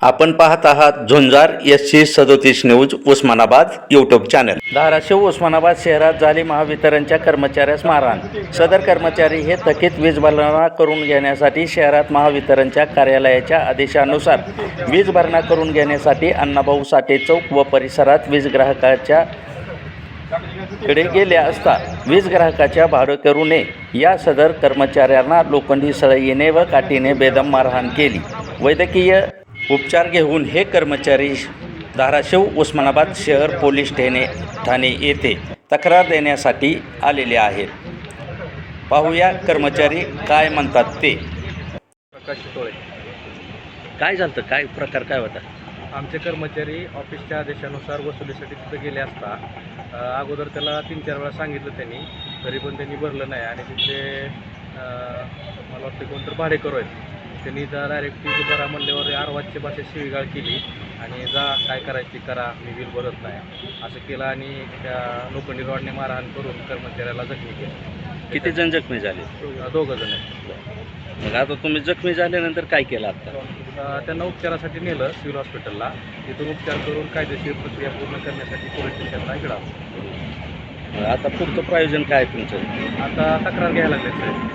आपण पाहत आहात झुंजार SC37 news Osmanabad YouTube channel. Dharashiv Osmanabad शहरात झाली महावितरणच्या कर्मचाऱ्यास मारहाण। सदर कर्मचारी हे थकीत वीज भरणा करून घेण्यासाठी शहरात महावितरणच्या कार्यालयाच्या आदेशानुसार वीज भरणा करून घेण्यासाठी अण्णाभाऊ साठे चौक व परिसरात वीज ग्राहकाच्या कडे गेले असता वीज ग्राहकाच्या भाडेकरूने या सदर कर्मचाऱ्यांना लोखंडी सळईने व काठीने बेदम मारहाण केली। वैद्यकीय उपचार घेऊन हे कर्मचारी धाराशिव उस्मानाबाद शहर पोलीस ठाणे येथे तक्रार देण्यासाठी आलेले आहेत। पाहूया कर्मचारी काय म्हणतात ते। प्रकाश टोळे। काय झालं, काय प्रकार काय होता? आमचे कर्मचारी ऑफिसच्या आदेशानुसार वसुलीसाठी तिथे गेले असता अगोदर त्याला 3-4 वेळा सांगितलं त्यांनी, तरी पण त्यांनी भरलं नाही आणि तिथले मला वाटतं कोणतर भाडेकरू आहेत, त्यांनी जा डायरेक्ट ती भरा म्हणल्यावर आरवाजच्या भाषेत शिवीगाळ केली आणि जा काय करायची करा, मी बिल भरत नाही असं केलं आणि त्या लोखंडी रॉडने मारहाण करून कर्मचाऱ्याला जखमी केलं। किती जण जखमी झाले? 2 जण आहेत। मग आता तुम्ही जखमी झाल्यानंतर काय केलं? आता त्यांना उपचारासाठी नेलं सिव्हिल हॉस्पिटलला, तिथून उपचार करून कायदेशीर प्रक्रिया पूर्ण करण्यासाठी पोलीस स्टेशनला इकडं आलो। आता पुढचं प्रयोजन काय तुमचं? आता तक्रार घ्यायला लागले साहेब।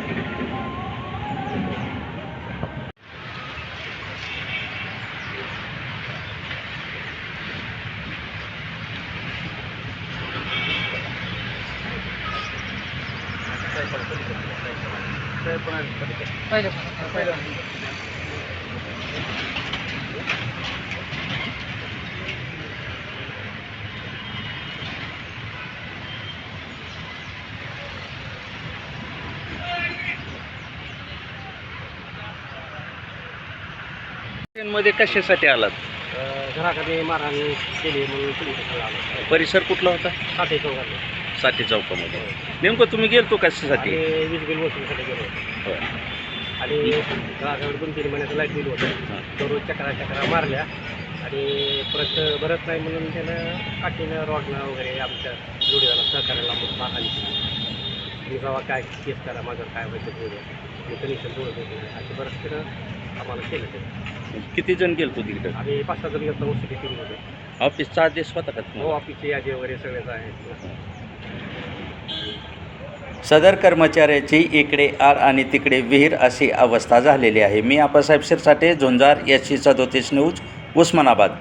मध्ये कशासाठी आलात? घराकडे मारहाण केली म्हणून पोलीस स्टेशनला आलो। परिसर कुठला होता? साठे चौकातला। साठे चौकामध्ये नेमकं तुम्ही गेलतो कशासाठी? वीज बिल वसुलीसाठी गेलो होय. आणि घराकडे 2-3 महिन्याचं लाईट बिल होतं, रोज चक्रा मारल्या आणि परत भरत नाही म्हणून त्यानं काठीनं रॉडनं वगैरे आमच्या जोडीदाराला सहकार्याला मारहाण केली। मी बाबा काय केस करा, माझं काय व्हायचं बोलूया, मी कनेक्शन जोडत होतो नाही असं बरंच त्यानं आम्हाला केलं ते। किती जण गेलतो तिकडे? आम्ही 5-6 जण घेतलं, वसुली टीम होते। ऑफिसचा आदेश होता का? हो, ऑफिसची यादी वगैरे सगळेच आहेत। सदर कर्मचाऱ्याची इकडे आड आणि तिकडे विहीर अशी अवस्था झालेली आहे। मी आप्पासाहेब शिरसाटे, झुंजार SC37 न्यूज उस्मानाबाद।